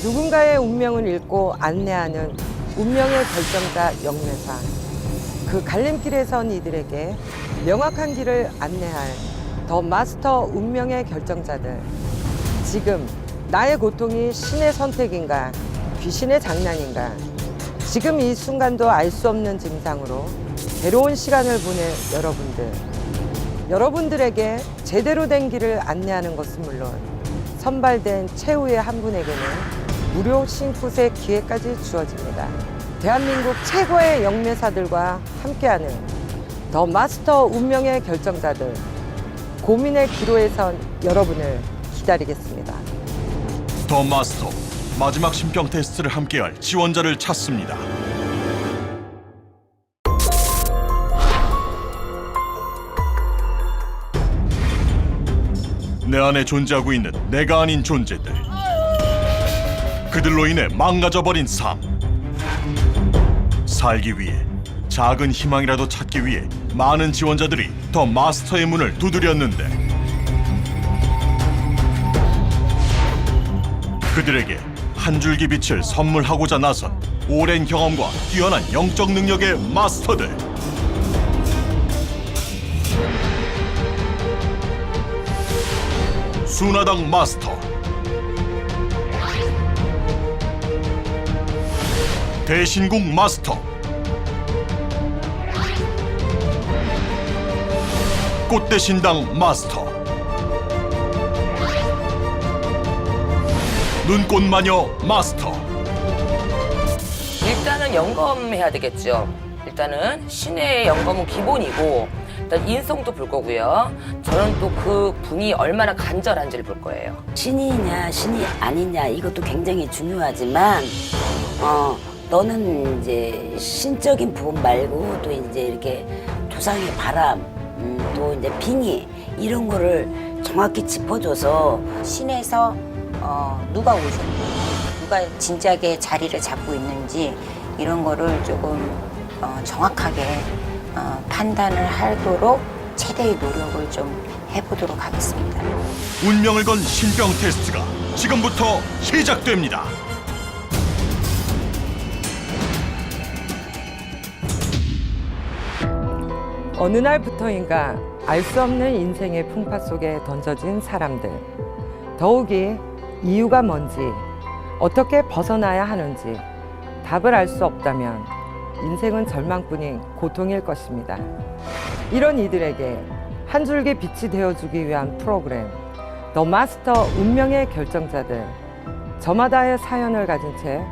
누군가의 운명을 읽고 안내하는 운명의 결정자 영매사. 그 갈림길에 선 이들에게 명확한 길을 안내할 더 마스터 운명의 결정자들. 지금 나의 고통이 신의 선택인가, 귀신의 장난인가. 지금 이 순간도 알 수 없는 증상으로 괴로운 시간을 보낼 여러분들. 여러분들에게 제대로 된 길을 안내하는 것은 물론 선발된 최후의 한 분에게는 무료 싱굿의 기회까지 주어집니다. 대한민국 최고의 영매사들과 함께하는 더 마스터 운명의 결정자들. 고민의 기로에 선 여러분을 기다리겠습니다. 더 마스터 마지막 신병 테스트를 함께할 지원자를 찾습니다. 내 안에 존재하고 있는 내가 아닌 존재들. 그들로 인해 망가져버린 삶. 살기 위해 작은 희망이라도 찾기 위해 많은 지원자들이 더 마스터의 문을 두드렸는데 그들에게 한 줄기 빛을 선물하고자 나선 오랜 경험과 뛰어난 영적 능력의 마스터들. 수나당 마스터, 대신국 마스터, 꽃대신당 마스터, 눈꽃마녀 마스터. 일단은 영검해야 되겠죠. 일단은 신의 영검은 기본이고 일단 인성도 볼 거고요. 저는 또 그 분이 얼마나 간절한지를 볼 거예요. 신이냐 신이 아니냐 이것도 굉장히 중요하지만 너는 이제 신적인 부분 말고 또 이제 이렇게 조상의 바람 또 이제 빙의 이런 거를 정확히 짚어줘서 신에서 누가 오셨는지, 누가 진작에 자리를 잡고 있는지 이런 거를 조금 정확하게 판단을 하도록 최대의 노력을 좀 해보도록 하겠습니다. 운명을 건 신병 테스트가 지금부터 시작됩니다. 어느 날부터인가 알 수 없는 인생의 풍파 속에 던져진 사람들. 더욱이 이유가 뭔지, 어떻게 벗어나야 하는지 답을 알 수 없다면 인생은 절망뿐인 고통일 것입니다. 이런 이들에게 한 줄기 빛이 되어주기 위한 프로그램 더 마스터 운명의 결정자들. 저마다의 사연을 가진 채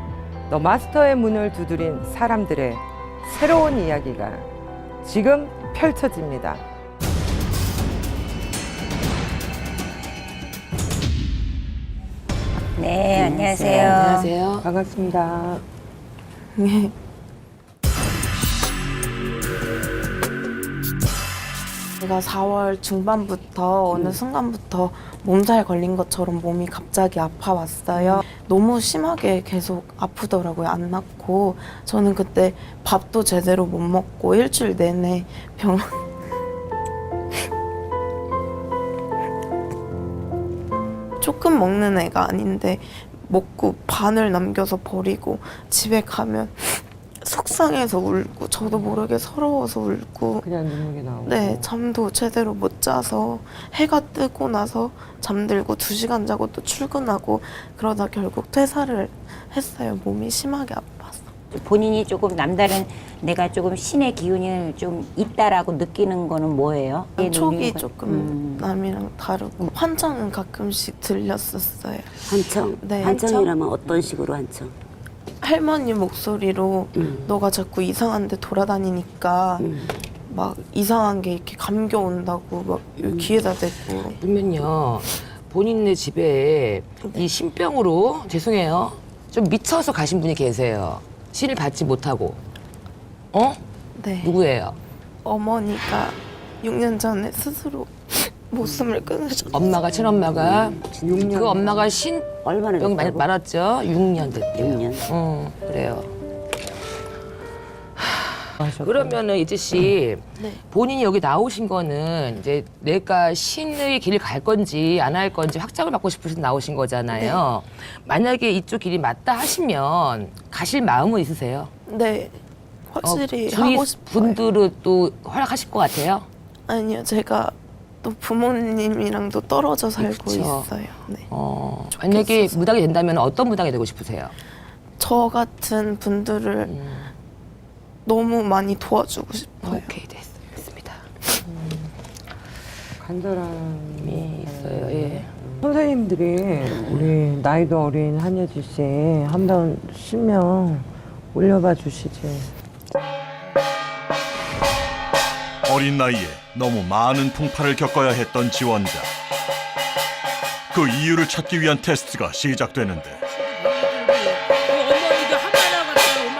더 마스터의 문을 두드린 사람들의 새로운 이야기가 지금 펼쳐집니다. 네, 안녕하세요. 안녕하세요. 반갑습니다. 제가 4월 중반부터 어느 순간부터 몸살 걸린 것처럼 몸이 갑자기 아파왔어요. 너무 심하게 계속 아프더라고요. 안 낫고. 저는 그때 밥도 제대로 못 먹고 일주일 내내 병원 조금 먹는 애가 아닌데 먹고 반을 남겨서 버리고 집에 가면 속상해서 울고 저도 모르게 서러워서 울고 그냥 눈물이 나오고. 네, 잠도 제대로 못 자서 해가 뜨고 나서 잠들고 2시간 자고 또 출근하고 그러다 결국 퇴사를 했어요. 몸이 심하게 아파서. 본인이 조금 남다른 내가 조금 신의 기운이 좀 있다라고 느끼는 거는 뭐예요? 촉이 조금 남이랑 다르고 환청은 가끔씩 들렸었어요. 한청 네, 한청이라면 어떤 식으로 한청? 할머니 목소리로 너가 자꾸 이상한 데 돌아다니니까 막 이상한 게 이렇게 감겨온다고 막 귀에다 대고 그러면요, 본인네 집에 이 신병으로 죄송해요. 좀 미쳐서 가신 분이 계세요. 신을 받지 못하고. 네. 누구예요? 어머니가 6년 전에 스스로 목숨을 끊으셨어요. 엄마가 친엄마가 그 엄마가 얼마나 신병 많이 됐다고? 많았죠. 6년 됐대요. 6년. 그래요. 그러면은 이재 씨 네. 본인이 여기 나오신 거는 이제 내가 신의 길을 갈 건지 안 할 건지 확정을 받고 싶으셔서 나오신 거잖아요. 만약에 이쪽 길이 맞다 하시면 가실 마음은 있으세요? 네, 확실히 주위 하고 싶어요. 분들은 또 허락하실 것 같아요? 아니요, 제가 또 부모님이랑도 떨어져 살고 그쵸. 있어요. 네. 만약에 좋겠어서. 무당이 된다면 어떤 무당이 되고 싶으세요? 저 같은 분들을 너무 많이 도와주고 싶어요. 오케이, 됐습니다. 간절함이 있어요, 예. 선생님들이 우리 나이도 어린 한예지 씨 한번 쉬면 올려봐 주시지. 어린 나이에 너무 많은 풍파를 겪어야 했던 지원자. 그 이유를 찾기 위한 테스트가 시작되는데 어머니도 한 만화 같다, 오만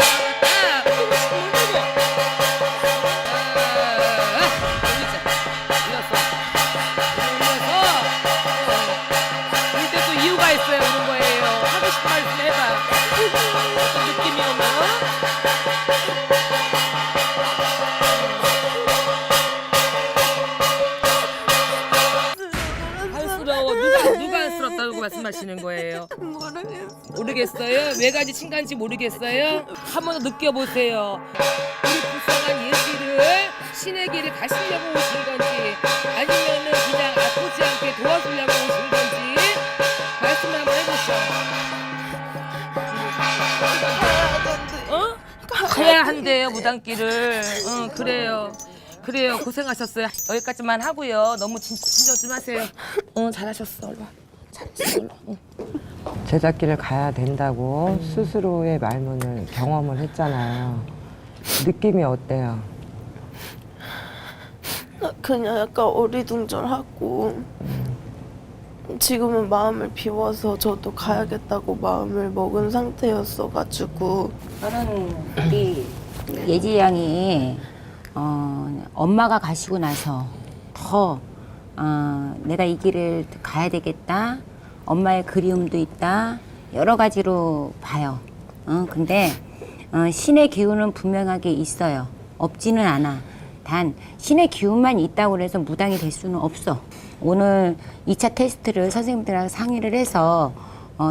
이때 또 이유가 있어요, 그런 거예요. 하고 싶은 말씀 해봐. 어떤 느낌이 오면? 안쓰러워. 누가 안쓰럽다고 말씀하시는 거예요? 모르겠어요? 왜 간지 친간지 모르겠어요? 한 번 더 느껴보세요. 우리 불쌍한 예지를 신의 길을 가시려고 오신 건지 아니면은 그냥 아프지 않게 도와주려고 오신 건지 말씀 한번 해보시죠. 어? 가야 한대요, 무당길을. 그래요. 그래요, 고생하셨어요. 여기까지만 하고요. 너무 진정 좀 하세요. 잘하셨어. 얼른 와. 잘했어. 얼른. 제작길을 가야 된다고 스스로의 말문을 경험을 했잖아요. 느낌이 어때요? 그냥 약간 어리둥절하고 지금은 마음을 비워서 저도 가야겠다고 마음을 먹은 상태였어가지고 저는 우리 예지 양이 엄마가 가시고 나서 더 내가 이 길을 가야 되겠다. 엄마의 그리움도 있다. 여러 가지로 봐요. 근데 신의 기운은 분명하게 있어요. 없지는 않아. 단 신의 기운만 있다고 해서 무당이 될 수는 없어. 오늘 2차 테스트를 선생님들하고 상의를 해서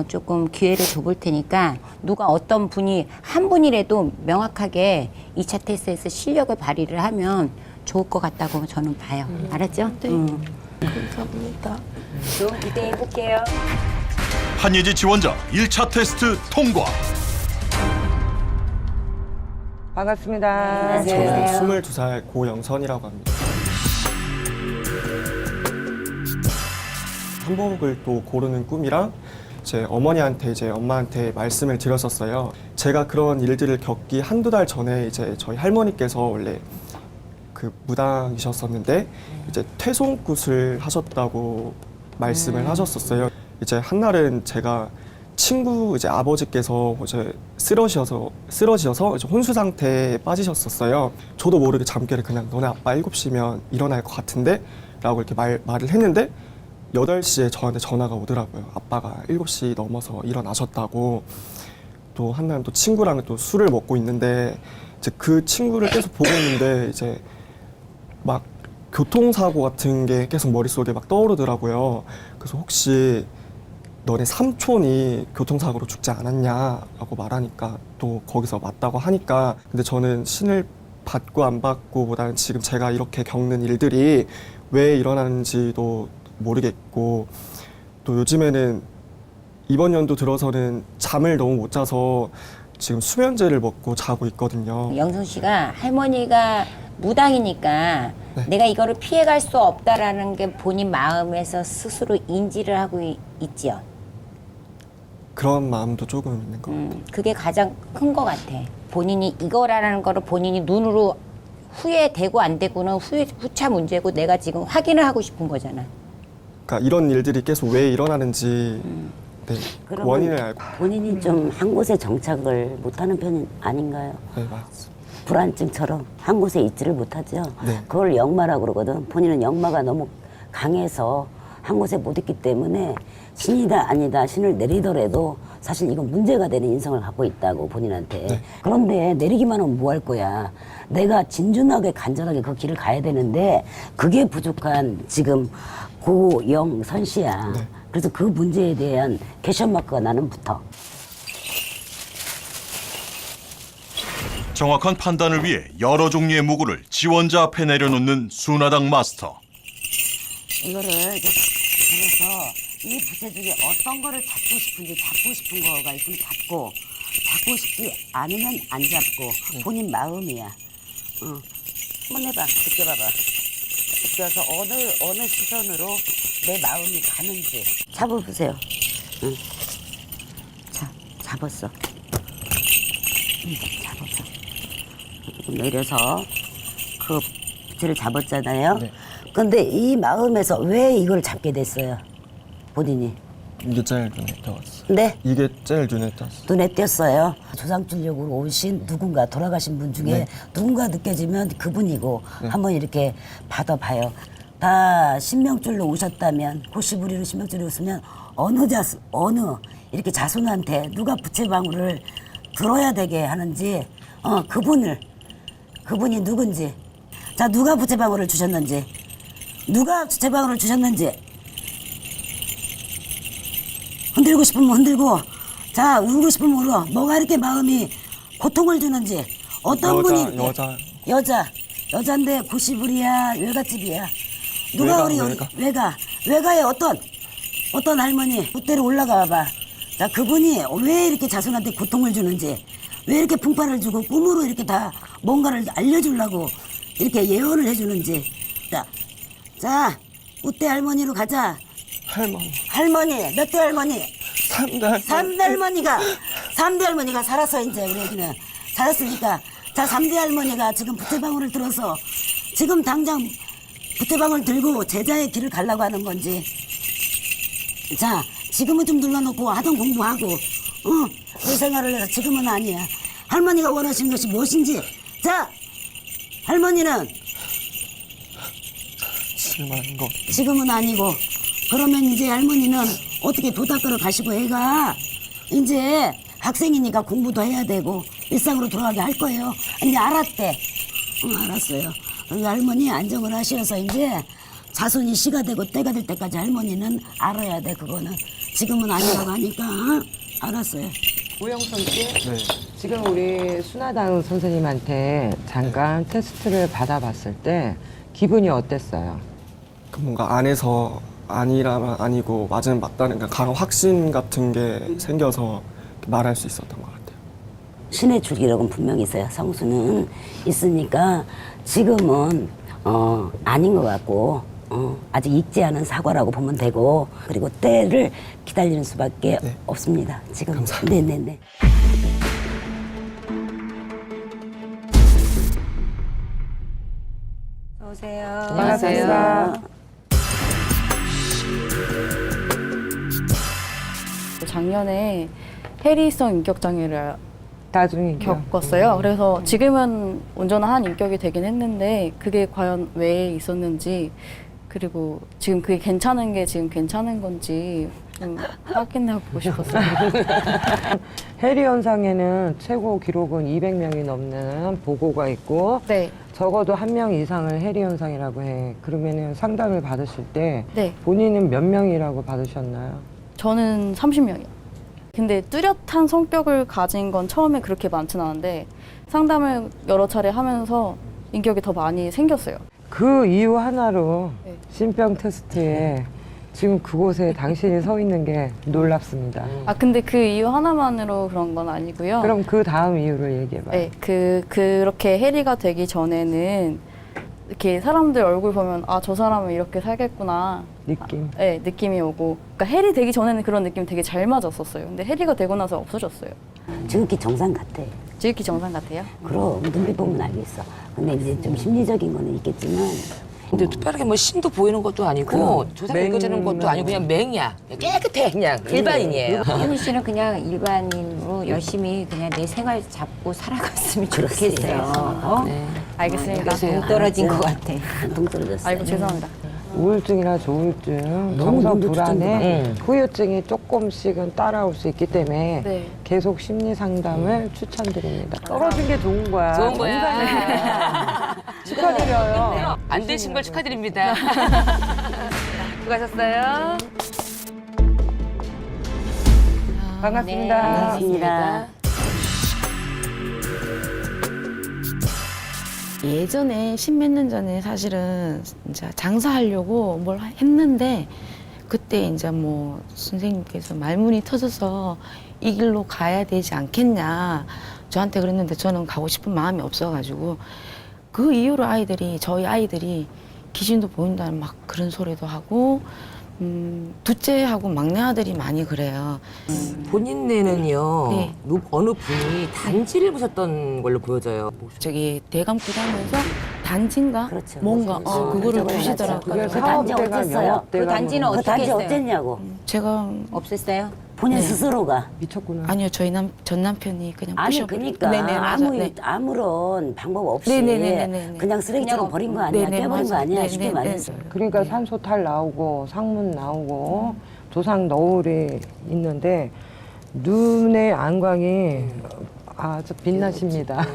조금 기회를 줘볼 테니까 누가 어떤 분이 한 분이라도 명확하게 2차 테스트에서 실력을 발휘를 하면 좋을 것 같다고 저는 봐요. 알았죠? 네. 감사합니다. 좀 기대해 볼게요. 한예지 지원자 1차 테스트 통과. 반갑습니다. 네. 저는 22살 고영선이라고 합니다. 한복을 또 고르는 꿈이랑 제 어머니한테 이제 엄마한테 말씀을 드렸었어요. 제가 그런 일들을 겪기 한두 달 전에 이제 저희 할머니께서 원래 그 무당이셨었는데 이제 퇴송굿을 하셨다고 말씀을 하셨었어요. 이제 한날은 제가 친구 이제 아버지께서 이제 쓰러지셔서 이제 혼수 상태에 빠지셨었어요. 저도 모르게 잠결에 그냥 너네 아빠 7시면 일어날 것 같은데? 라고 이렇게 말을 했는데 8시에 저한테 전화가 오더라고요. 아빠가 7시 넘어서 일어나셨다고. 또 한날 또 친구랑 또 술을 먹고 있는데 이제 그 친구를 계속 보고 있는데 이제 막 교통사고 같은 게 계속 머릿속에 막 떠오르더라고요. 그래서 혹시 너네 삼촌이 교통사고로 죽지 않았냐라고 말하니까 또 거기서 맞다고 하니까 근데 저는 신을 받고 안 받고 보다는 지금 제가 이렇게 겪는 일들이 왜 일어나는지도 모르겠고 또 요즘에는 이번 연도 들어서는 잠을 너무 못 자서 지금 수면제를 먹고 자고 있거든요. 영선 씨가 할머니가 무당이니까 네. 내가 이거를 피해갈 수 없다라는 게 본인 마음에서 스스로 인지를 하고 있지요. 그런 마음도 조금 있는 것 같아요. 그게 가장 큰 것 같아. 본인이 이거라는 거를 본인이 눈으로 후회되고 안 되고는 후차 문제고 내가 지금 확인을 하고 싶은 거잖아. 그러니까 이런 일들이 계속 왜 일어나는지 네, 그 그러면 원인을 알고 본인이 좀 한 곳에 정착을 못하는 편이 아닌가요? 네, 맞습니다. 불안증처럼 한 곳에 있지를 못하죠. 네. 그걸 역마라고 그러거든. 본인은 역마가 너무 강해서 한 곳에 못 있기 때문에 신이다 아니다 신을 내리더라도 사실 이건 문제가 되는 인성을 갖고 있다고 본인한테. 그런데 내리기만 하면 뭐 할 거야. 내가 진중하게 간절하게 그 길을 가야 되는데 그게 부족한 지금 고영선 씨야. 그래서 그 문제에 대한 퀘션 마크가 나는 붙어. 정확한 판단을 위해 여러 종류의 무구를 지원자 앞에 내려놓는 순화당 마스터. 이거를 이렇게 그래서 이 부채 중에 어떤 거를 잡고 싶은지 잡고 싶은 거가 있으면 잡고 싶지 않으면 안 잡고 본인 마음이야. 한번 해봐. 느껴봐봐. 느껴서 어느 시선으로 내 마음이 가는지 잡아보세요. 응. 자, 잡았어. 잡았어. 내려서 그 부채를 잡았잖아요. 근데 이 마음에서 왜 이걸 잡게 됐어요? 본인이. 이게 제일 눈에 띄었어. 네? 이게 제일 눈에 띄었어. 눈에 띄었어요. 조상줄력으로 오신 누군가 돌아가신 분 중에 누군가 느껴지면 그분이고 한번 이렇게 받아봐요. 다 신명줄로 오셨다면 고시부리로 신명줄로 오시면 어느 이렇게 자손한테 누가 부채방울을 들어야 되게 하는지 그분이 누군지 자 누가 부채방울을 주셨는지 누가 부채방울을 주셨는지 흔들고 싶으면 흔들고 자 울고 싶으면 울어 뭐가 이렇게 마음이 고통을 주는지 어떤 분이 이렇게 여자인데 고시부리야 외갓집이야 누가 우리 외가의 어떤 할머니 그때로 올라가 봐봐 자 그분이 왜 이렇게 자손한테 고통을 주는지 왜 이렇게 풍파를 주고 꿈으로 이렇게 다 뭔가를 알려주려고 이렇게 예언을 해주는지 자 우대 할머니로 가자. 할머니 몇 대 할머니? 3대 할머니가 살았어 이제 우리 애기는 살았으니까 자 3대 할머니가 지금 부채방울을 들어서 지금 당장 부채방울 들고 제자의 길을 가려고 하는 건지 자 지금은 좀 눌러놓고 하던 공부하고 그 생활을 해서 지금은 아니야. 할머니가 원하시는 것이 무엇인지 자 할머니는 지금은 아니고 그러면 이제 할머니는 어떻게 도닦으러 가시고 애가 이제 학생이니까 공부도 해야 되고 일상으로 돌아가게 할 거예요. 이제 알았대. 알았어요. 그러니까 할머니 안정을 하셔서 이제 자손이 시가 되고 때가 될 때까지 할머니는 알아야 돼. 그거는 지금은 아니라고 하니까 알았어요. 오영선 씨, 지금 우리 순화당 선생님한테 잠깐 테스트를 받아봤을 때 기분이 어땠어요? 그 뭔가 안에서 아니라면 아니고 맞으면 맞다는 강한 확신 같은 게 생겨서 말할 수 있었던 것 같아요. 신의 줄기력은 분명히 있어요. 성수는 있으니까 지금은 아닌 것 같고 아직 익지 않은 사과라고 보면 되고 그리고 때를 기다리는 수밖에 없습니다. 지금. 감사합니다. 네네네. 오세요. 반갑습니다. 작년에 해리성 인격 장애를 나중에 겪었어요. 그래서 지금은 온전한 인격이 되긴 했는데 그게 과연 왜 있었는지 그리고 지금 그게 괜찮은 게 지금 괜찮은 건지 좀 확인해보고 싶었어요. 해리 현상에는 최고 기록은 200명이 넘는 보고가 있고 네. 적어도 1명 이상을 해리 현상이라고 해. 그러면은 상담을 받으실 때 네. 본인은 몇 명이라고 받으셨나요? 저는 30명이요. 근데 뚜렷한 성격을 가진 건 처음에 그렇게 많진 않은데 상담을 여러 차례 하면서 인격이 더 많이 생겼어요. 그 이유 하나로 네. 신병 테스트에 지금 그곳에 당신이 서 있는 게 놀랍습니다. 아 근데 그 이유 하나만으로 그런 건 아니고요. 그럼 그 다음 이유를 얘기해봐요. 네, 그렇게 해리가 되기 전에는 이렇게 사람들 얼굴 보면 아, 저 사람은 이렇게 살겠구나. 느낌. 네, 느낌이 오고. 그러니까 해리 되기 전에는 그런 느낌 되게 잘 맞았었어요. 근데 해리가 되고 나서 없어졌어요. 지극히 정상 같아. 지극히 정상 같아요. 그럼 눈빛 보면 알겠어. 근데 이제 좀 심리적인 거는 있겠지만 근데 특별하게 뭐 신도 보이는 것도 아니고 조상이 읽어지는 것도 아니고 그냥 맹이야. 깨끗해 그냥 일반인이에요. 현희 씨는 그냥 일반인으로 열심히 그냥 내 생활 잡고 살아갔으면 좋겠어요. 알겠습니다. 그러세요. 떨어진 것 같아. 동 떨어졌어요. 아이고 죄송합니다. 우울증이나 조울증, 너무 정서 눈도 불안에 후유증이 조금씩은 따라올 수 있기 때문에 네. 계속 심리 상담을 추천드립니다. 떨어진 게 좋은 거야. 좋은 거야. 축하드려요. 안 되신 걸 축하드립니다. 수고하셨어요. 반갑습니다. 반갑습니다. 예전에 십몇 년 전에 사실은 이제 장사하려고 뭘 했는데 그때 이제 뭐 선생님께서 말문이 터져서 이 길로 가야 되지 않겠냐 저한테 그랬는데 저는 가고 싶은 마음이 없어가지고 그 이후로 저희 아이들이 귀신도 보인다는 막 그런 소리도 하고 둘째하고 막내 아들이 많이 그래요. 본인네는요. 네. 어느 분이 단지를 부셨던 걸로 보여져요. 저기 대감 구하면서 단지인가 그렇죠. 뭔가 그렇죠. 그거를 그렇죠. 부시더라고요. 그게 그 단지 사업대가 어땠어요? 영업대가 그 단지는 뭐 그 어떻게 단지 했어요? 어땠냐고. 제가 없앴어요? 본인 스스로가. 미쳤구나. 아니요 전 남편이 그냥 아니 부셔버리고. 그러니까 네네, 맞아. 네. 아무런 방법 없이 네네네네네. 그냥 쓰레기처럼 그냥 버린 거 아니야? 네네, 떼버린 거 맞아. 아니야? 네네, 쉽게 네. 말해서. 그러니까 산소탈 나오고 상문 나오고 조상 너울이 있는데 눈의 안광이 아주 빛나십니다.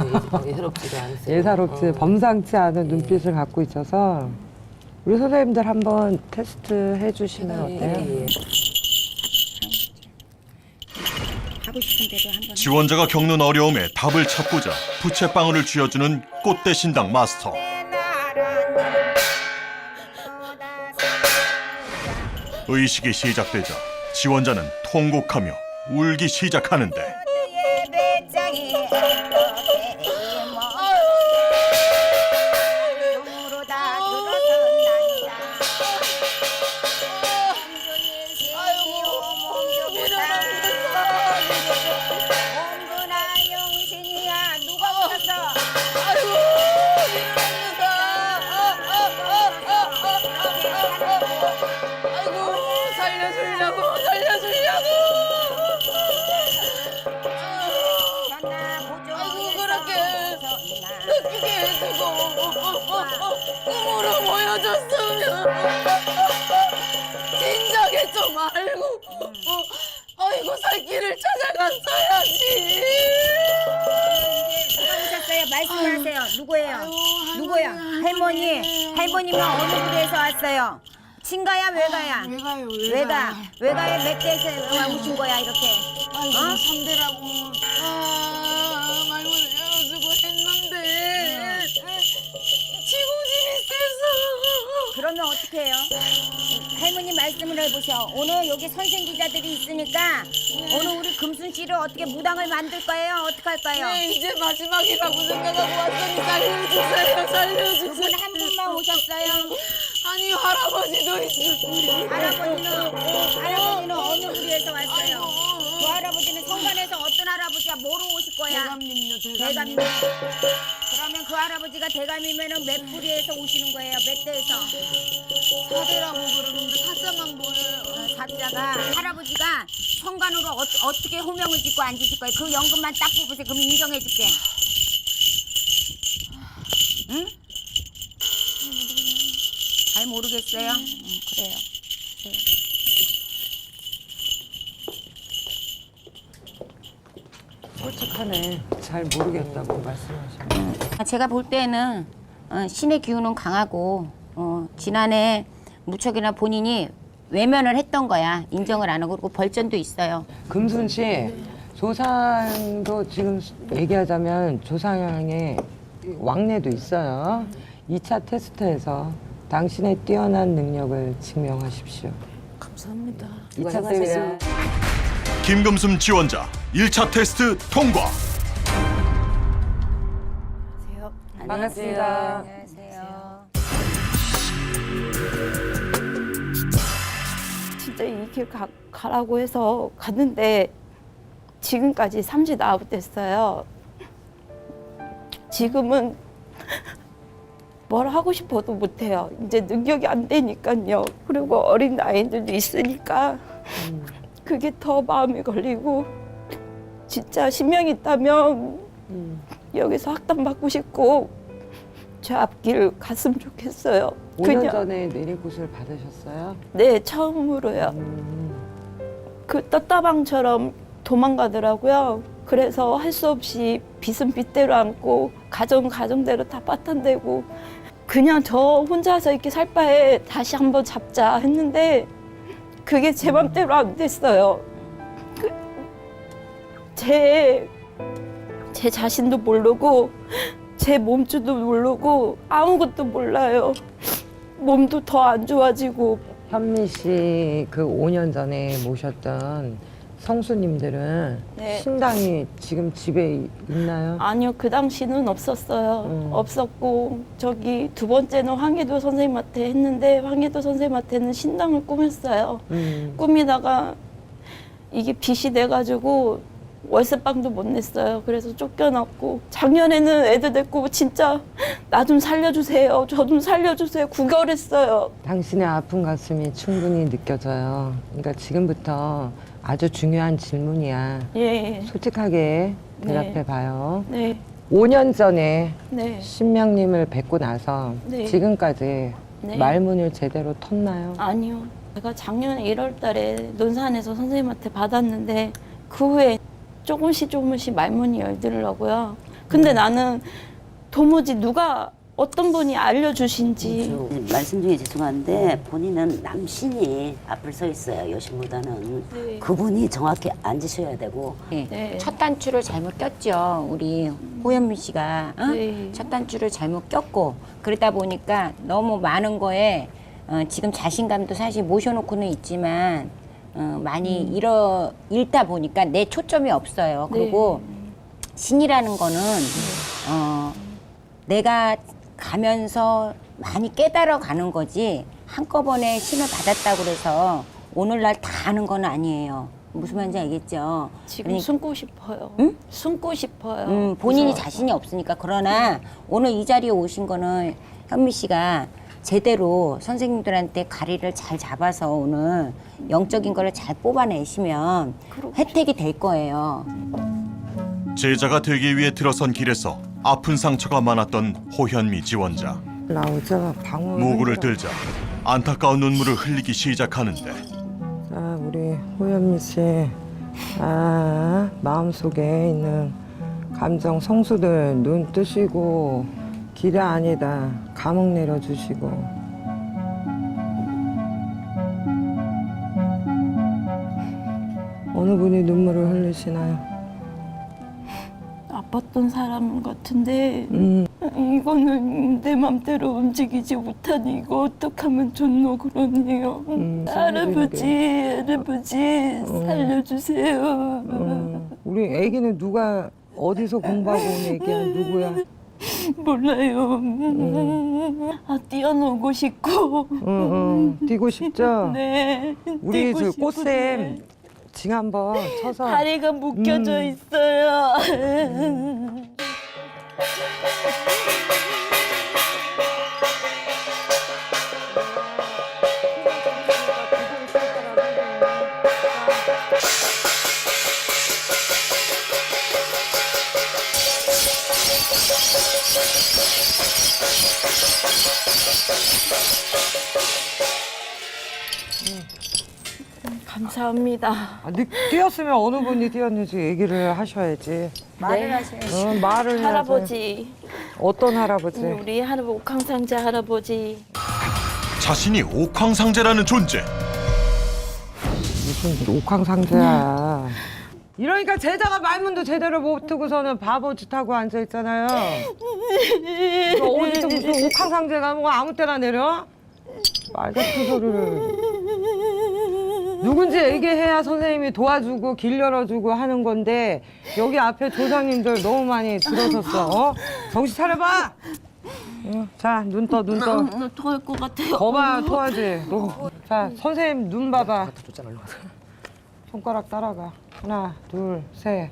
예사롭지가 않으세요. 예사롭지 범상치 않은 눈빛을 갖고 있어서 우리 선생님들 한번 테스트 해주시면 어때요? 하고 싶은 대로 한번. 지원자가 겪는 어려움에 답을 찾고자 부채방울을 쥐어주는 꽃대 신당 마스터. 의식이 시작되자 지원자는 통곡하며 울기 시작하는데 오셨어요? 말씀하세요. 누구예요? 누구야? 할머니. 할머니만 어느 부대에서 왔어요? 친가야 외가야? 외가요. 외가. 외가에 몇 대에서 오신 거야 이렇게? 아이고, 3대라고. 말문 헤어지고 했는데 지고집이 세서. 그러면 어떻게 해요? 할머니 말씀을 해보셔. 오늘 여기 선생 기자들이 있으니까 오늘 우리 금순씨를 어떻게 무당을 만들 거예요? 어떻게 할까요? 네, 이제 마지막이라고 생각하고 왔더니 살려주세요, 살려주세요. 그분 한 분만 오셨어요? 아니, 할아버지도 있어요. 할아버지는 어느 부대에서 왔어요? 그 할아버지는 성관에서 어떤 할아버지가 뭐로 오실 거야? 대감님요, 대감님. 그러면 그 할아버지가 대감이면은 몇 부리에서 오시는 거예요? 몇 대에서? 4대라고 그러는데 사자만 보여요. 사자가 할아버지가 성관으로 어떻게 호명을 짓고 앉으실 거예요? 그 연금만 딱 뽑으세요. 그럼 인정해 줄게. 응? 잘 모르겠어요? 그래요. 솔직하네. 잘 모르겠다고 말씀하시면. 제가 볼 때는 신의 기운은 강하고 지난해 무척이나 본인이 외면을 했던 거야. 인정을 안 하고 그리고 벌전도 있어요. 금순 씨, 조상도 지금 얘기하자면 조상의 왕래도 있어요. 2차 테스트에서 당신의 뛰어난 능력을 증명하십시오. 감사합니다. 2차 때문에 김금순 지원자 1차 테스트 통과. 반갑습니다. 안녕하세요. 진짜 이 길 가라고 해서 갔는데 지금까지 3주 됐어요. 지금은 뭘 하고 싶어도 못해요. 이제 능력이 안 되니까요. 그리고 어린 아이들도 있으니까 그게 더 마음에 걸리고 진짜 신명이 있다면 여기서 학담 받고 싶고 저 앞길 갔으면 좋겠어요. 5년 그냥- 전에 내리굿을 받으셨어요? 네, 처음으로요. 그 떴다방처럼 도망가더라고요. 그래서 할 수 없이 빚은 빚대로 안고 가정대로 다 빠탄대고 그냥 저 혼자서 이렇게 살 바에 다시 한번 잡자 했는데 그게 제 맘대로 안 됐어요. 제 자신도 모르고 제 몸주도 모르고 아무것도 몰라요. 몸도 더 안 좋아지고. 현미 씨 그 5년 전에 모셨던 성수님들은 네. 신당이 지금 집에 있나요? 아니요, 그 당시는 없었어요. 없었고 저기 두 번째는 황해도 선생님한테 했는데 황해도 선생님한테는 신당을 꾸몄어요. 꾸미다가 이게 빚이 돼가지고 월세방도 못 냈어요. 그래서 쫓겨났고 작년에는 애들 데리고 진짜 나 좀 살려주세요. 저 좀 살려주세요. 구걸했어요. 당신의 아픈 가슴이 충분히 느껴져요. 그러니까 지금부터 아주 중요한 질문이야. 예. 솔직하게 대답해봐요. 네. 5년 전에 네. 신명님을 뵙고 나서 네. 지금까지 네. 말문을 제대로 텄나요? 아니요. 제가 작년 1월 달에 논산에서 선생님한테 받았는데 그 후에 조금씩 말문이 열더라고요. 근데 나는 도무지 누가 어떤 분이 알려주신지. 말씀 중에 죄송한데 본인은 남신이 앞을 서 있어요. 여신보다는. 네. 그분이 정확히 앉으셔야 되고. 네. 첫 단추를 잘못 꼈죠. 우리 호연미 씨가 어? 네. 첫 단추를 잘못 꼈고 그러다 보니까 너무 많은 거에 지금 자신감도 사실 모셔놓고는 있지만 많이 잃다 보니까 내 초점이 없어요. 그리고 신이라는 거는 내가 가면서 많이 깨달아 가는 거지 한꺼번에 신을 받았다고 그래서 오늘날 다 아는 건 아니에요. 무슨 말인지 알겠죠? 지금 숨고 싶어요. 응? 숨고 싶어요. 본인이 무서워서. 자신이 없으니까. 그러나 오늘 이 자리에 오신 거는 현미 씨가 제대로 선생님들한테 가리를 잘 잡아서 오늘 영적인 거를 잘 뽑아내시면 혜택이 될 거예요. 제자가 되기 위해 들어선 길에서 아픈 상처가 많았던 호현미 지원자. 나오죠. 방울. 모구를 들자 안타까운 눈물을 흘리기 시작하는데 자, 우리 호연미 씨. 마음속에 있는 감정 성수들 눈 뜨시고 길이 아니다. 감옥 내려주시고. 어느 분이 눈물을 흘리시나요? 아팠던 사람 같은데 이거는 내 맘대로 움직이지 못하니 이거 어떡하면 좋노 그러네요. 할아버지 살려주세요. 우리 애기는 누가 어디서 공부하고 온 애기야? 누구야? 몰라요. 뛰어놀고 싶고. 뛰고 싶죠? 네. 우리 뛰고 저 싶은데 꽃샘 징 한번 쳐서 다리가 묶여져 있어요. 감사합니다. 뛰었으면 어느 분이 뛰었는지 얘기를 하셔야지. 말을 하셔야지. 말을 해야지. 할아버지. 어떤 할아버지? 우리 옥황상제 할아버지. 자신이 옥황상제라는 존재. 무슨 옥황상제야. 이러니까 제자가 말문도 제대로 못 트고서는 바보짓 하고 앉아 있잖아요. 이거 어디서 무슨 옥황상제가 뭐 아무 때나 내려? 말 같은 소리를. 누군지 얘기해야 선생님이 도와주고 길 열어주고 하는 건데 여기 앞에 조상님들 너무 많이 들어섰어. 어? 정신 차려봐. 자, 눈 떠, 눈 떠. 토할 것 같아요. 거봐, 토하지. 너. 자, 선생님 눈 봐봐. 손가락 따라가. 하나, 둘, 셋.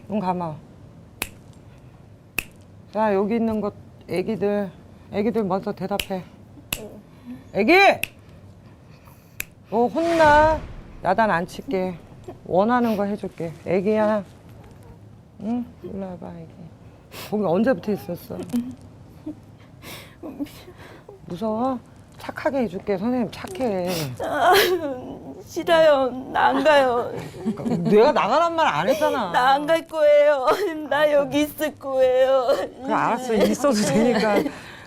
눈 감아. 자, 여기 있는 것 애기들 먼저 대답해. 애기! 너 혼나. 야단 안 칠게. 원하는 거 해줄게. 애기야. 응? 일로 와봐, 애기. 거기 언제부터 있었어? 무서워? 착하게 해줄게. 선생님 착해. 싫어요. 나 안 가요. 내가 나가란 말 안 했잖아. 나 안 갈 거예요. 나 여기 있을 거예요. 그래 알았어. 있어도 되니까.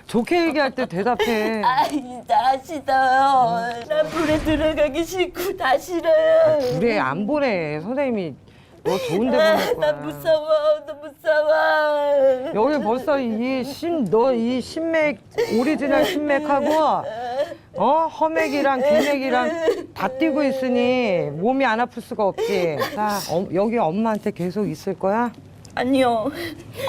좋게 얘기할 때 대답해. 나 싫어요. 나 불에 들어가기 싫고 다 싫어요. 그래 안 보내. 선생님이 너 좋은 데 보낼 거야. 나 무서워. 나 무서워. 여기 벌써 이 신맥 오리지널 신맥하고 허맥이랑 기맥이랑 다 띄고 있으니 몸이 안 아플 수가 없지. 자 여기 엄마한테 계속 있을 거야? 아니요.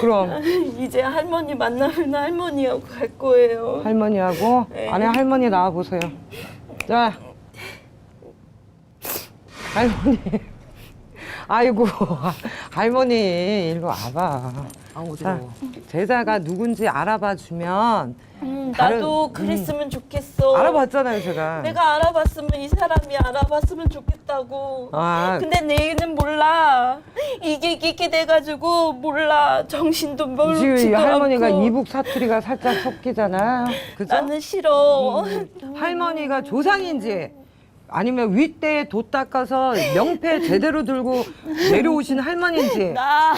그럼 이제 할머니 만나면 할머니하고 갈 거예요. 할머니하고 네. 안에 할머니 나와 보세요. 자 할머니. 아이고 할머니 일로 와봐. 자, 제자가 누군지 알아봐 주면 나도 그랬으면 좋겠어. 알아봤잖아요 제가. 내가 알아봤으면 이 사람이 알아봤으면 좋겠다고. 아, 근데 내는 몰라. 이게 돼가지고 몰라. 정신도 지금 이 멀지도 할머니가 않고. 이북 사투리가 살짝 섞이잖아. 그죠? 나는 싫어. 할머니가 조상인지 아니면 윗대에 돛 닦아서 명패 제대로 들고 내려오신 할머니인지. 나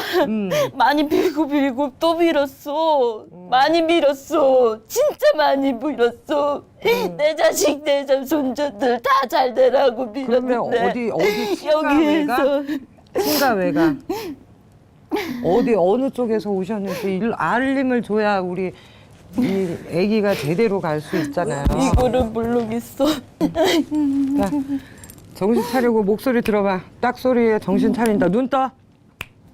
많이 빌고 또 빌었어. 많이 빌었어. 진짜 많이 빌었어. 내 자식, 내 손자들 다 잘 되라고 그러면 빌었는데. 어디 친가 외가? 여기에서 친가 외가? 어디 어느 쪽에서 오셨는지 알림을 줘야 우리 이 아기가 제대로 갈 수 있잖아요. 이거를 모르겠어. 자, 정신 차리고 목소리 들어봐. 딱 소리에 정신 차린다. 눈 떠.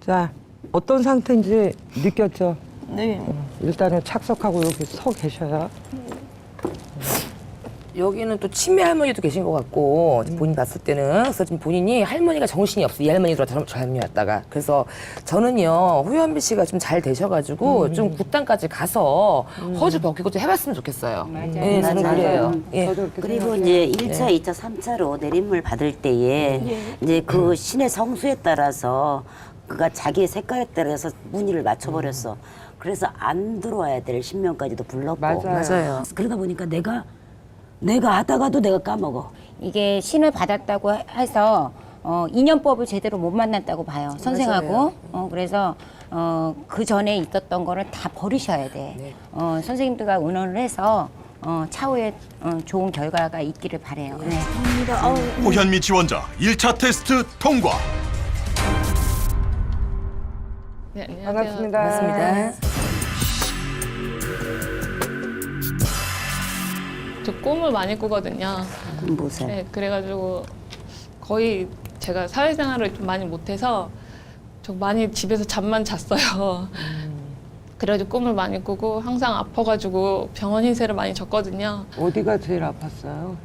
자, 어떤 상태인지 느꼈죠? 네. 일단은 착석하고 여기 서 계셔요. 여기는 또 친매 할머니도 계신 것 같고 본인 봤을 때는 그래서 지금 본인이 할머니가 정신이 없어. 이 할머니 들어 저 할머니 왔다가 그래서 저는요 후현미 씨가 좀 잘 되셔가지고 좀 국단까지 가서 허주 벗기고 좀 해봤으면 좋겠어요. 네, 저는 그래요. 예. 그리고 이제 1차, 2차, 3차로 내림을 받을 때에 이제 그 신의 성수에 따라서 그가 자기의 색깔에 따라서 무늬를 맞춰버렸어. 그래서 안 들어와야 될 신명까지도 불렀고. 맞아요. 그러다 보니까 내가 하다가도 내가 까먹어. 이게 신을 받았다고 해서 인연법을 제대로 못 만났다고 봐요. 선생하고. 그래서 그 전에 있었던 거를 다 버리셔야 돼. 네. 선생님들과 의논을 해서 차후에 좋은 결과가 있기를 바래요. 네. 호현미 지원자 1차 테스트 통과. 네, 안녕하세요. 반갑습니다. 맞습니다. 저 꿈을 많이 꾸거든요. 무슨 네, 그래가지고 거의 제가 사회생활을 좀 많이 못해서 저 많이 집에서 잠만 잤어요. 그래가지고 꿈을 많이 꾸고 항상 아파가지고 병원 신세를 많이 졌거든요. 어디가 제일 아팠어요?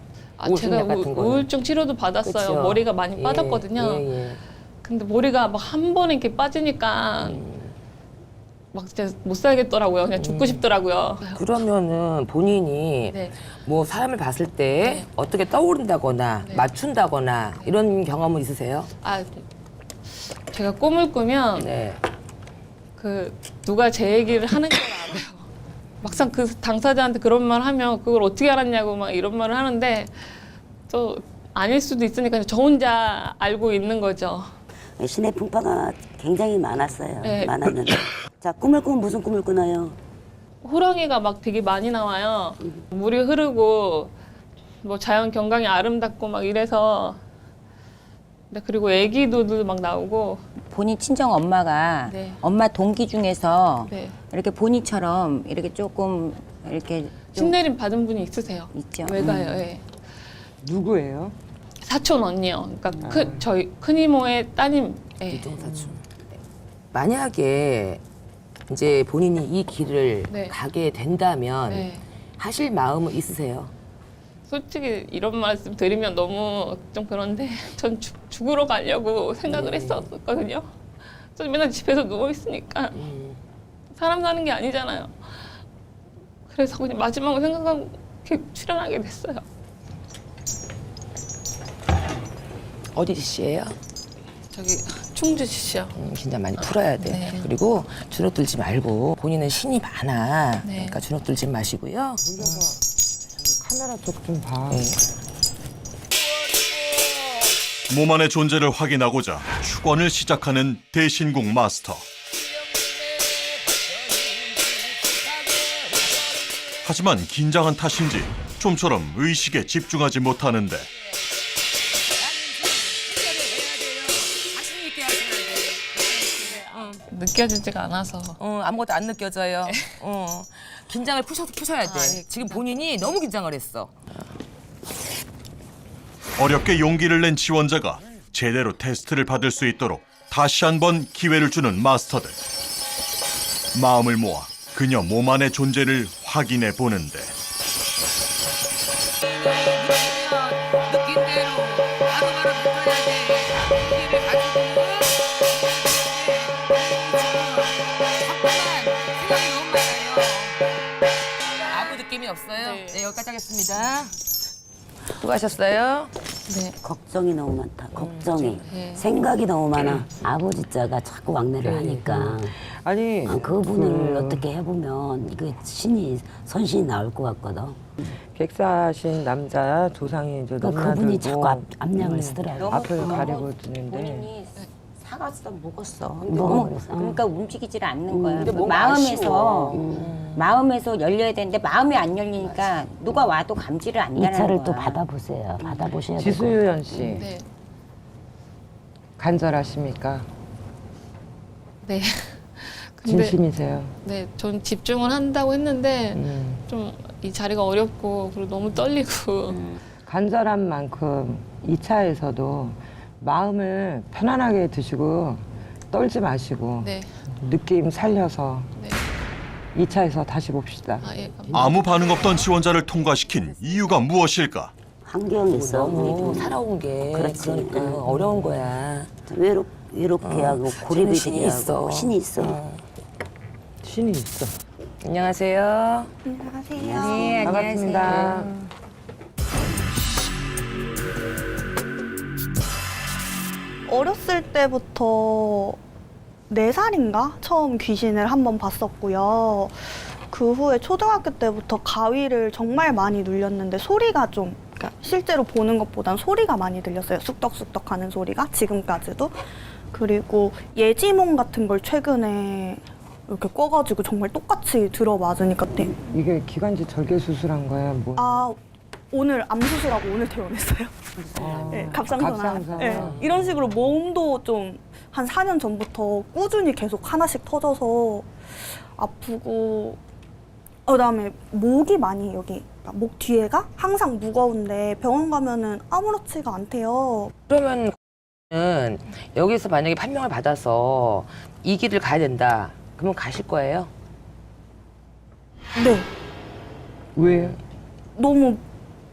제가 우울증 같은 거는? 우울증 치료도 받았어요. 그쵸? 머리가 많이 예, 빠졌거든요. 예. 근데 머리가 막 한 번에 이렇게 빠지니까 막 진짜 못 살겠더라고요. 그냥 죽고 싶더라고요. 그러면은 본인이 네. 뭐 사람을 봤을 때 어떻게 떠오른다거나 네. 맞춘다거나 이런 경험은 있으세요? 제가 꿈을 꾸면 네. 그 누가 제 얘기를 하는 걸 알아요. 막상 그 당사자한테 그런 말 하면 그걸 어떻게 알았냐고 막 이런 말을 하는데 또 아닐 수도 있으니까 저 혼자 알고 있는 거죠. 신의 풍파가 굉장히 많았어요. 네. 많았는데. 자, 꿈을 꾸면 무슨 꿈을 꾸나요? 호랑이가 막 되게 많이 나와요. 물이 흐르고 뭐 자연 경관이 아름답고 막 이래서 네, 그리고 애기도 막 나오고 본인 친정 엄마가 네. 엄마 동기 중에서 네. 이렇게 본인처럼 이렇게 조금 이렇게 좀 신내림 받은 분이 있으세요. 있죠. 외가요. 예. 누구예요? 사촌 언니요. 그러니까 저희 큰 이모의 따님. 예. 이동사춘. 만약에 이제 본인이 이 길을 네. 가게 된다면 네. 하실 마음은 있으세요? 솔직히 이런 말씀 드리면 너무 좀 그런데 전 죽으러 가려고 생각을 했었거든요. 저 맨날 집에서 누워 있으니까 사람 사는 게 아니잖아요. 그래서 그냥 마지막으로 생각하고 이렇게 출연하게 됐어요. 어디 지시예요? 저기 충주시죠. 진짜 많이 풀어야 돼. 네. 그리고 주눅들지 말고 본인은 신이 많아. 네. 그러니까 주눅들지 마시고요. 카메라 쪽 좀 봐. 몸 안의 존재를 확인하고자 축원을 시작하는 대신국 마스터. 하지만 긴장한 탓인지 좀처럼 의식에 집중하지 못하는데 느껴지지가 않아서. 아무것도 안 느껴져요. 긴장을 푸셔야 돼. 지금 본인이 너무 긴장을 했어. 어렵게 용기를 낸 지원자가 제대로 테스트를 받을 수 있도록 다시 한번 기회를 주는 마스터들. 마음을 모아 그녀 몸 안의 존재를 확인해 보는데 느낀 대로 바로바로 느껴야 돼. 여기를 가지고 자꾸만 생각이 너무 많아요. 아무 느낌이 없어요? 네, 여기까지 하겠습니다. 수고하셨어요. 네. 걱정이 너무 많다. 걱정이. 네. 생각이 너무 많아. 아버지 자가 자꾸 왕래를 하니까. 아니 그분을 어떻게 해보면 이거 선신이 나올 것 같거든. 객사하신 남자 조상이 이제 그러니까 그분이 자꾸 압력을 쓰더라고. 앞을 가리고 드는데 본인이 사갔어, 먹었어. 먹었어. 그러니까 움직이질 않는 거야. 근데 뭔가 마음에서 열려야 되는데 마음이 안 열리니까 누가 와도 감지를 안 이 하는 차를 거야. 또 받아보세요. 받아보셔야 돼요. 지수연 씨 네. 간절하십니까? 네. 근데 진심이세요? 네, 전 집중을 한다고 했는데 좀 이 자리가 어렵고 그리고 너무 떨리고 간절한 만큼 2차에서도 마음을 편안하게 드시고 떨지 마시고 네. 느낌 살려서 네. 2차에서 다시 봅시다. 아, 예, 감사합니다. 아무 반응 없던 지원자를 통과시킨 이유가 무엇일까? 환경이 있어. 너무 살아온 게 그렇지. 그러니까 어려운 거야. 외롭게 하고 고립이 신이 되게 있어. 하고 신이 있어. 신이 있어. 안녕하세요. 네, 반갑습니다. 어렸을 때부터 4살인가 처음 귀신을 한번 봤었고요. 그 후에 초등학교 때부터 가위를 정말 많이 눌렸는데 소리가 좀 그러니까 실제로 보는 것보단 소리가 많이 들렸어요. 쑥덕쑥덕 하는 소리가 지금까지도. 그리고 예지몽 같은 걸 최근에 이렇게 꿔가지고 정말 똑같이 들어맞으니까 이게 기관지 절개 수술한 거야? 뭐? 아 오늘 암 수술하고 오늘 퇴원했어요. 네, 갑상선. 갑상선. 네, 이런 식으로 몸도 좀 한 4년 전부터 꾸준히 계속 하나씩 터져서 아프고 그다음에 목이 많이 여기 목 뒤에가 항상 무거운데 병원 가면은 아무렇지가 않대요. 그러면 여기서 만약에 판명을 받아서 이 길을 가야 된다. 그러면 가실 거예요? 네. 왜? 너무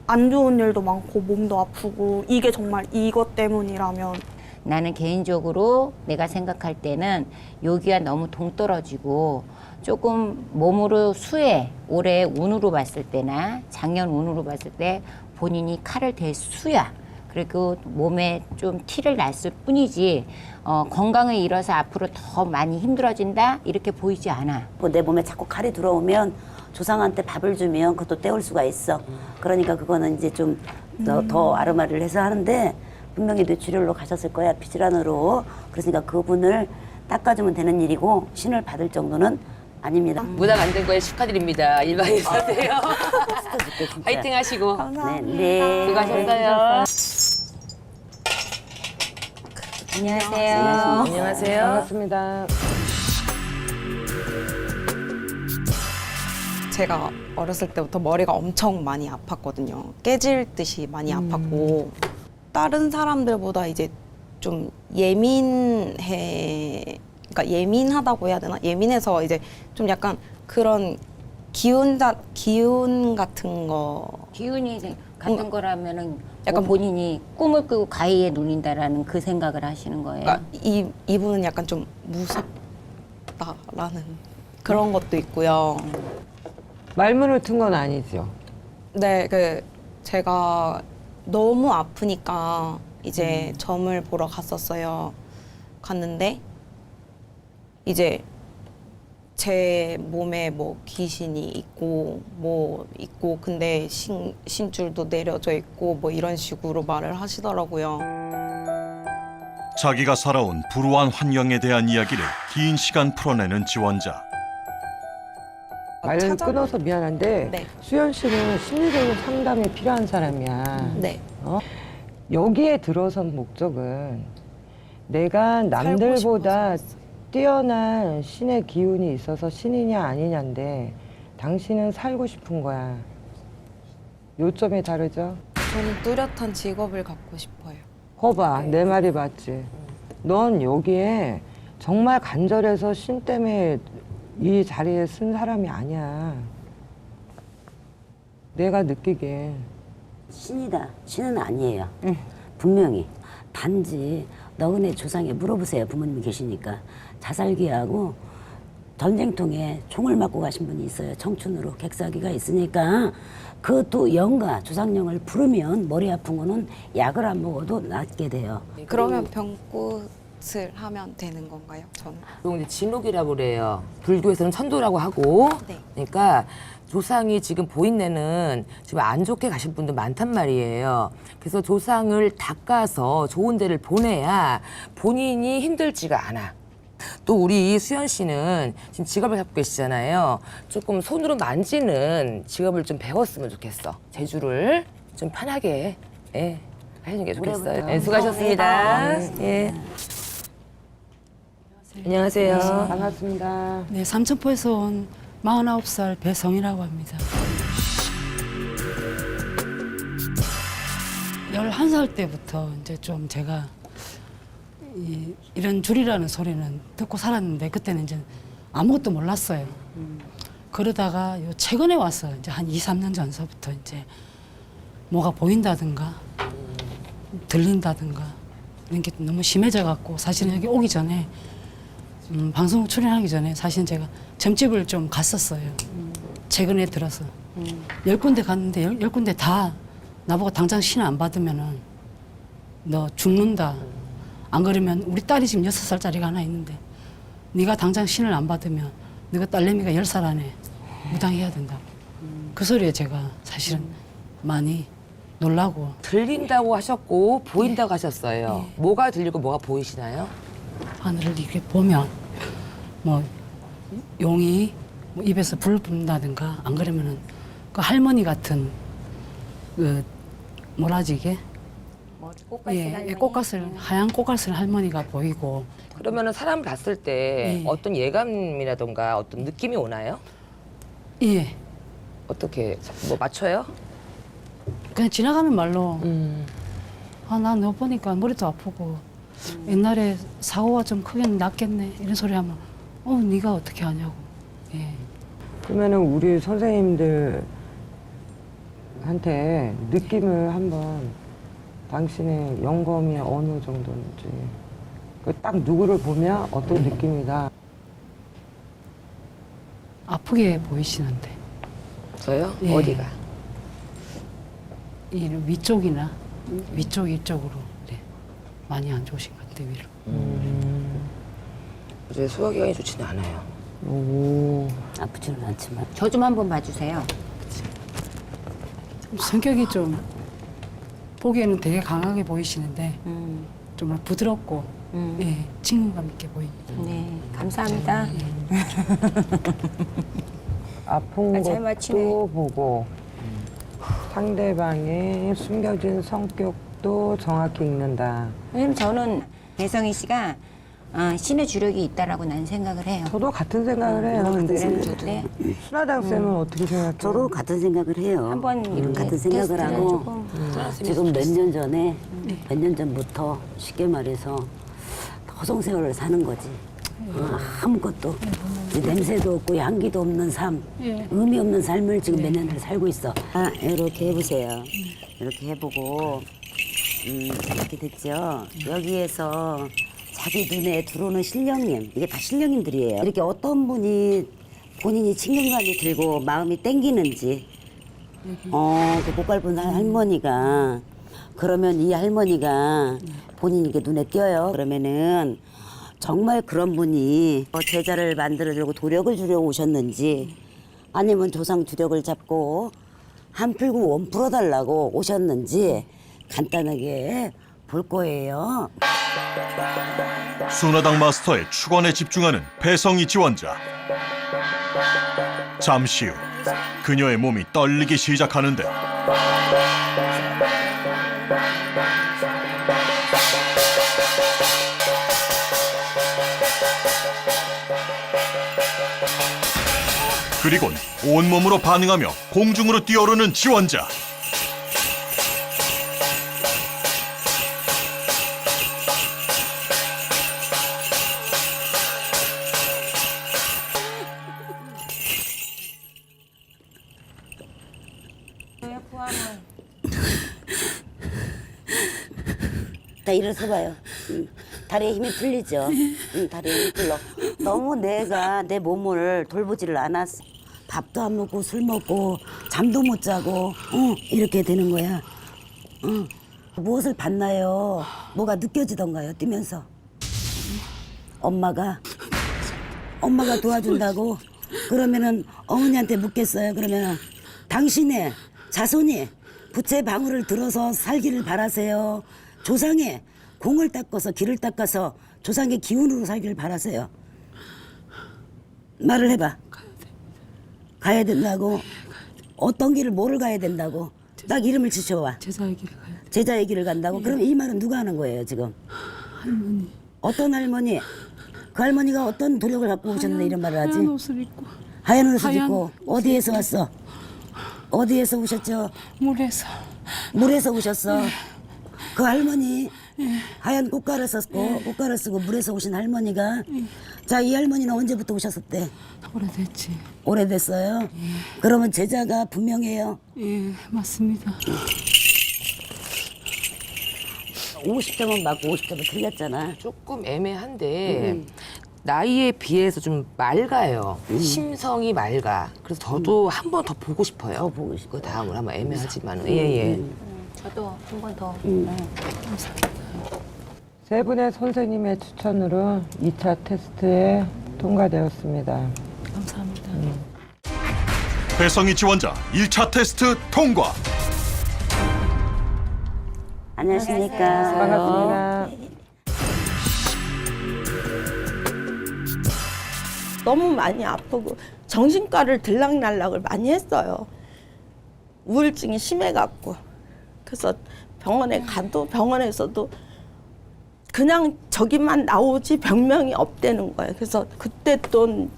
안 좋은 일도 많고 몸도 아프고 이게 정말 이것 때문이라면 나는 개인적으로 내가 생각할 때는 여기가 너무 동떨어지고 조금 몸으로 올해 운으로 봤을 때나 작년 운으로 봤을 때 본인이 칼을 댈 수야. 그리고 몸에 좀 티를 났을 뿐이지 건강을 잃어서 앞으로 더 많이 힘들어진다 이렇게 보이지 않아. 내 몸에 자꾸 칼이 들어오면 조상한테 밥을 주면 그것도 떼올 수가 있어. 그러니까 그거는 이제 좀 더 아르마리를 해서 하는데 분명히 뇌출혈로 가셨을 거야. 피질환으로. 그러니까 그분을 닦아주면 되는 일이고 신을 받을 정도는 아닙니다. 무당 안 된 거에 축하드립니다. 일반인사세요. 파이팅 하시고. 감사합니다. 네. 수고하셨어요. 안녕하세요. 안녕하세요. 반갑습니다. 제가 어렸을 때부터 머리가 엄청 많이 아팠거든요. 깨질 듯이 많이 아팠고 다른 사람들보다 이제 좀 예민해, 그러니까 예민하다고 해야 되나? 예민해서 이제 좀 약간 그런 기운 같은 거. 기운이 같은 거라면은 약간 본인이 꿈을 꾸고 가위에 눌린다라는 그 생각을 하시는 거예요. 그러니까 이분은 약간 좀 무섭다라는 그런 것도 있고요. 말문을 튼 건 아니죠. 네, 제가 너무 아프니까 이제 점을 보러 갔었어요. 갔는데 이제 제 몸에 뭐 귀신이 있고 근데 신줄도 내려져 있고 뭐 이런 식으로 말을 하시더라고요. 자기가 살아온 불우한 환경에 대한 이야기를 긴 시간 풀어내는 지원자. 말을 끊어서 미안한데 네. 수연 씨는 심리적인 상담이 필요한 사람이야. 네. 여기에 들어선 목적은 내가 남들보다 뛰어난 신의 기운이 있어서 신이냐 아니냐인데 당신은 살고 싶은 거야. 요점이 다르죠? 저는 뚜렷한 직업을 갖고 싶어요. 거봐, 내 말이 맞지? 넌 여기에 정말 간절해서 신 때문에 이 자리에 쓴 사람이 아니야. 내가 느끼기에. 신이다. 신은 아니에요. 분명히. 단지 너네 조상에 물어보세요. 부모님이 계시니까. 자살기하고 전쟁통에 총을 맞고 가신 분이 있어요. 청춘으로 객사기가 있으니까 그것도 영가 조상령을 부르면 머리 아픈 거는 약을 안 먹어도 낫게 돼요. 그러면 병꽃을 하면 되는 건가요? 저는? 그리고 이제 진옥이라고 그래요. 불교에서는 천도라고 하고. 네. 그러니까 조상이 지금 보인내는 지금 안 좋게 가신 분들 많단 말이에요. 그래서 조상을 닦아서 좋은 데를 보내야 본인이 힘들지가 않아. 또 우리 수연 씨는 지금 직업을 갖고 계시잖아요. 조금 손으로 만지는 직업을 좀 배웠으면 좋겠어. 재주를 좀 편하게 하시는 게 좋겠어요. 네, 수고하셨습니다. 예. 안녕하세요. 반갑습니다. 네, 삼천포에서 온 49살 배성이라고 합니다. 11살 때부터 이제 좀 제가 이런 줄이라는 소리는 듣고 살았는데 그때는 이제 아무것도 몰랐어요. 그러다가 요 최근에 와서 이제 한 2, 3년 전서부터 이제 뭐가 보인다든가 들린다든가 이런 게 너무 심해져 갖고 사실은 여기 오기 전에 방송 출연하기 전에 사실은 제가 점집을 좀 갔었어요. 최근에 들어서 10군데 갔는데 10군데 다 나보고 당장 신 안 받으면은 너 죽는다. 안 그러면 우리 딸이 지금 6살짜리가 하나 있는데 네가 당장 신을 안 받으면 네가 딸내미가 10살 안에 무당해야 된다고. 그 소리에 제가 사실은 많이 놀라고. 들린다고 하셨고 보인다고 하셨어요. 뭐가 들리고 뭐가 보이시나요? 하늘을 이렇게 보면 뭐 용이 뭐 입에서 불 뿜다든가 안 그러면은 그 할머니 같은 그 뭐라지 이게 꽃가슬 하얀 꽃가슬 할머니가 보이고. 그러면은 사람을 봤을 때 예. 어떤 예감이라던가 어떤 느낌이 오나요? 예, 어떻게 뭐 맞춰요? 그냥 지나가는 말로 아, 나 너 보니까 머리도 아프고 옛날에 사고가 좀 크게 났겠네 이런 소리 하면 네가 어떻게 하냐고. 예. 그러면은 우리 선생님들한테 느낌을 한번 당신의 영검이 어느 정도인지 그 딱 누구를 보면 어떤 느낌이다. 아프게 보이시는데. 저요? 예. 어디가? 이 위쪽이나 위쪽 이쪽으로 네. 많이 안 좋으신 것 같아요. 위로. 요새 소화기관이 좋지는 않아요. 오. 아프지는 않지만. 저 좀 한번 봐주세요. 성격이 좀 보기에는 되게 강하게 보이시는데 좀 부드럽고 예, 친근감 있게 보입니다. 네, 감사합니다. 아픈 잘 것도 맞히네. 보고 상대방의 숨겨진 성격도 정확히 읽는다. 왜냐면 저는 배성희 씨가 신의 주력이 있다라고 난 생각을 해요. 저도 같은 생각을 해요. 근데 네. 순하당 쌤은 어떻게 생각해요? 저도 같은 생각을 해요. 한번 이렇게 같은 생각을 테스트를 하고 조금. 지금 몇 년 전에 몇 년 전부터 쉽게 말해서 허송세월을 사는 거지. 아무것도 냄새도 없고 향기도 없는 삶, 의미 없는 삶을 지금 몇 년을 살고 있어. 이렇게 해보세요. 이렇게 해보고 이렇게 됐죠. 여기에서 자기 눈에 들어오는 신령님, 이게 다 신령님들이에요. 이렇게 어떤 분이 본인이 친근감이 들고 마음이 땡기는지, 그 고갈분 할머니가, 그러면 이 할머니가 본인이 이게 눈에 띄어요. 그러면은 정말 그런 분이 제자를 만들어주려고 도력을 주려고 오셨는지 아니면 조상 주력을 잡고 한 풀고 원 풀어달라고 오셨는지 간단하게 볼 거예요. 순화당 마스터의 축원에 집중하는 배성희 지원자. 잠시 후 그녀의 몸이 떨리기 시작하는데 그리곤 온몸으로 반응하며 공중으로 뛰어오르는 지원자. 자, 일어서 봐요. 다리에 힘이 풀리죠. 다리에 힘이 풀려. 너무 내가 내 몸을 돌보지를 않았어. 밥도 안 먹고 술 먹고 잠도 못 자고 이렇게 되는 거야. 무엇을 봤나요? 뭐가 느껴지던가요? 뛰면서. 엄마가 도와준다고? 그러면은 어머니한테 묻겠어요. 그러면은 당신의 자손이 부채 방울을 들어서 살기를 바라세요. 조상의 공을 닦아서 길을 닦아서 조상의 기운으로 살기를 바라세요. 말을 해봐. 가야 된다고? 어떤 길을 뭐를 가야 된다고? 딱 이름을 지쳐봐. 제자의 길을 가요. 제자의 길을 간다고? 그럼 이 말은 누가 하는 거예요 지금? 할머니. 어떤 할머니? 그 할머니가 어떤 도력을 갖고 오셨는데 이런 말을 하지? 하얀 옷을 입고. 하얀 옷을 입고 어디에서 왔어? 어디에서 오셨죠? 물에서 오셨어. 그 할머니 하얀 꽃가루 썼고 꽃가루 쓰고 물에서 오신 할머니가 자, 이 할머니는 언제부터 오셨었대? 오래됐지. 오래됐어요? 그러면 제자가 분명해요. 예, 맞습니다. 50점은 맞고 50점은 틀렸잖아. 조금 애매한데 나이에 비해서 좀 맑아요. 심성이 맑아. 그래서 저도 한 번 더 보고 싶어요. 더 보고 싶어. 그 다음으로 한번 애매하지만 예예. 저도 한 번 더. 세 분의 선생님의 추천으로 2차 테스트에 통과되었습니다. 감사합니다. 배성희 지원자 1차 테스트 통과. 안녕하십니까. 반갑습니다. 너무 많이 아프고 정신과를 들락날락을 많이 했어요. 우울증이 심해갖고. 그래서 병원에 가도 병원에서도 그냥 저기만 나오지 병명이 없다는 거예요. 그래서 그때 돈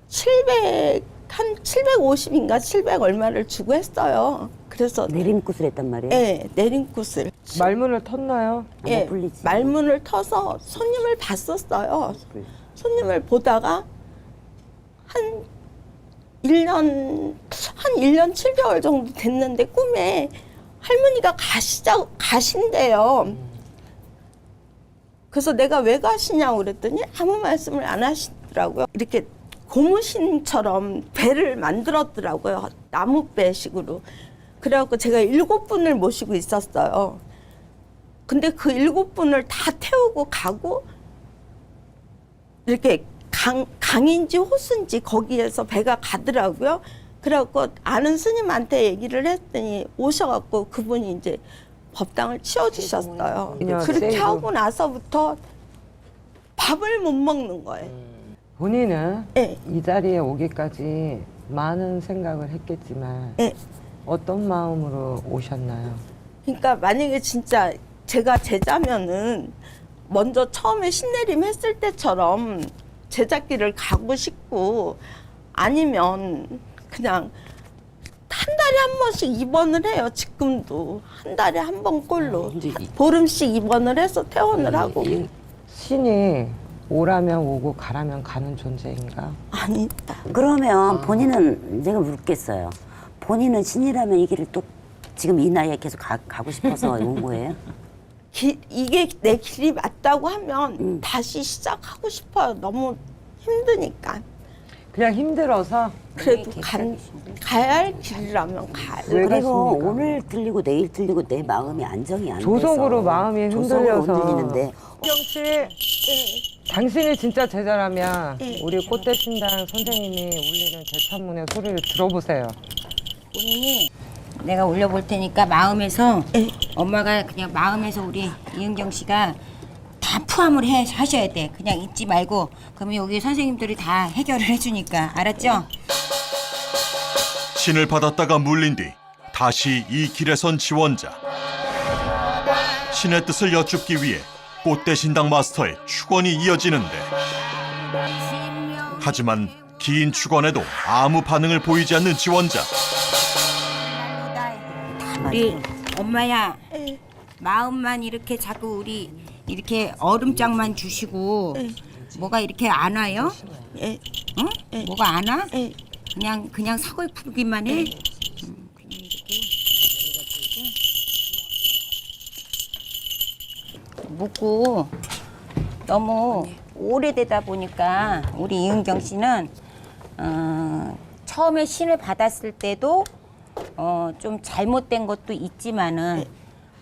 750인가 700 얼마를 주고 했어요. 그래서 내림굿을 했단 말이에요? 네, 내림굿을. 말문을 텄나요? 예, 말문을 터서 손님을 봤었어요. 손님을 보다가 한 1년 7개월 정도 됐는데 꿈에 할머니가 가신대요. 그래서 내가 왜 가시냐고 그랬더니 아무 말씀을 안 하시더라고요. 이렇게 고무신처럼 배를 만들었더라고요. 나무배식으로. 그래갖고 제가 7분을 모시고 있었어요. 근데 그 7분을 다 태우고 가고 이렇게 강인지 호수인지 거기에서 배가 가더라고요. 그래갖고 아는 스님한테 얘기를 했더니 오셔갖고 그분이 이제 법당을 치워주셨어요. 그렇게 하고 나서부터 밥을 못 먹는 거예요. 본인은 네. 이 자리에 오기까지 많은 생각을 했겠지만 네. 어떤 마음으로 오셨나요? 그러니까 만약에 진짜 제가 제자면은 먼저 처음에 신내림 했을 때처럼 제자길을 가고 싶고 아니면 그냥 한 달에 한 번씩 입원을 해요. 지금도 한 달에 한 번 꼴로 보름씩 입원을 해서 퇴원을 하고. 신이 오라면 오고 가라면 가는 존재인가? 아니다. 그러면 본인은 내가 묻겠어요. 본인은 신이라면 이 길을 또 지금 이 나이에 계속 가고 싶어서 온 거예요? 이게 내 길이 맞다고 하면 다시 시작하고 싶어요. 너무 힘드니까. 그냥 힘들어서? 그래도 가야 할 길이라면 가야 왜 그리고 가십니까? 오늘 틀리고 내일 틀리고 내 마음이 안정이 안 돼서 조속으로 마음이 조속으로 흔들려서. 흔들리는데 씨, 당신이 진짜 제자라면 네. 우리 꽃대신당 선생님이 울리는 제천문의 소리를 들어보세요. 본인이 내가 올려볼 테니까 마음에서 엄마가 그냥 마음에서 우리 이은경 씨가 다 포함을 하셔야 돼. 그냥 잊지 말고. 그러면 여기 선생님들이 다 해결을 해주니까. 알았죠? 신을 받았다가 물린 뒤 다시 이 길에 선 지원자. 신의 뜻을 여쭙기 위해 꽃대신당 마스터의 축원이 이어지는데 하지만 긴 축원에도 아무 반응을 보이지 않는 지원자. 우리 엄마야, 마음만 이렇게 자꾸 우리 이렇게 얼음장만 주시고 뭐가 이렇게 안 와요? 응? 뭐가 안 와? 그냥 서글프기만 해? 묻고 너무 오래되다 보니까 우리 이은경 씨는 처음에 신을 받았을 때도 좀 잘못된 것도 있지만은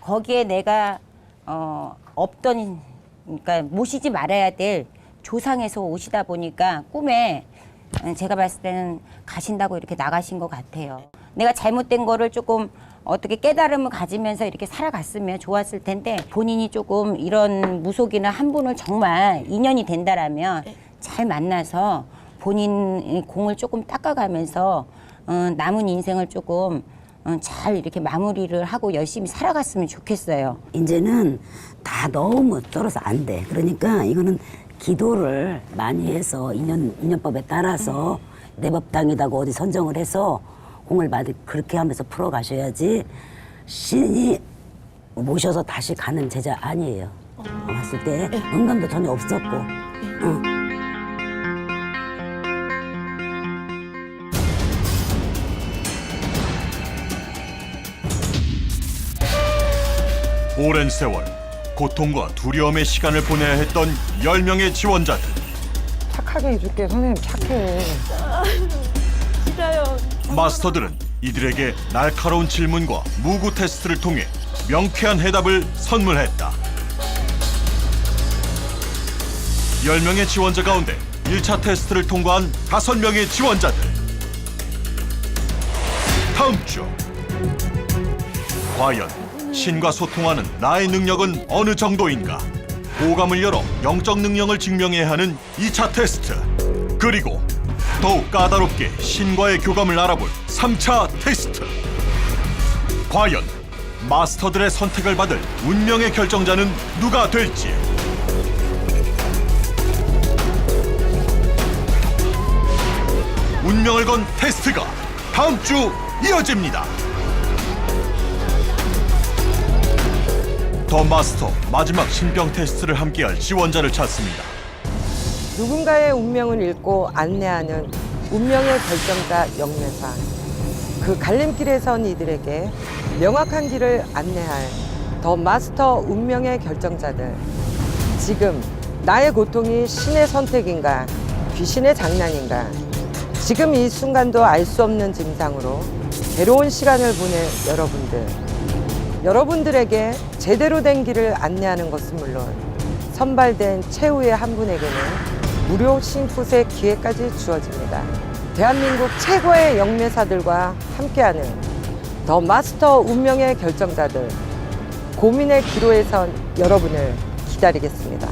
거기에 내가 없던, 그러니까 모시지 말아야 될 조상에서 오시다 보니까 꿈에 제가 봤을 때는 가신다고 이렇게 나가신 것 같아요. 내가 잘못된 거를 조금 어떻게 깨달음을 가지면서 이렇게 살아갔으면 좋았을 텐데 본인이 조금 이런 무속이나 한 분을 정말 인연이 된다라면 잘 만나서 본인 공을 조금 닦아가면서 남은 인생을 조금 잘 이렇게 마무리를 하고 열심히 살아갔으면 좋겠어요. 이제는 다 너무 쩔어서 안 돼. 그러니까 이거는 기도를 많이 해서 인연법에 따라서 내 법당이다고 어디 선정을 해서 공을 그렇게 하면서 풀어가셔야지 신이 모셔서 다시 가는 제자 아니에요. 봤을 때 응감도 전혀 없었고. 오랜 세월 고통과 두려움의 시간을 보내야 했던 10명의 지원자들. 착하게 해줄게. 선생님 착해. 싫어요. 마스터들은 이들에게 날카로운 질문과 무구 테스트를 통해 명쾌한 해답을 선물했다. 10명의 지원자 가운데 1차 테스트를 통과한 5명의 지원자들. 다음 주 과연 신과 소통하는 나의 능력은 어느 정도인가? 오감을 열어 영적 능력을 증명해야 하는 2차 테스트. 그리고 더욱 까다롭게 신과의 교감을 알아볼 3차 테스트. 과연 마스터들의 선택을 받을 운명의 결정자는 누가 될지. 운명을 건 테스트가 다음 주 이어집니다. 더 마스터 마지막 신병 테스트를 함께할 지원자를 찾습니다. 누군가의 운명을 읽고 안내하는 운명의 결정자 영매사. 그 갈림길에 선 이들에게 명확한 길을 안내할 더 마스터 운명의 결정자들. 지금 나의 고통이 신의 선택인가 귀신의 장난인가. 지금 이 순간도 알 수 없는 증상으로 괴로운 시간을 보낼 여러분들. 여러분들에게 제대로 된 길을 안내하는 것은 물론 선발된 최후의 한 분에게는 무료 신풋의 기회까지 주어집니다. 대한민국 최고의 영매사들과 함께하는 더 마스터 운명의 결정자들. 고민의 기로에 선 여러분을 기다리겠습니다.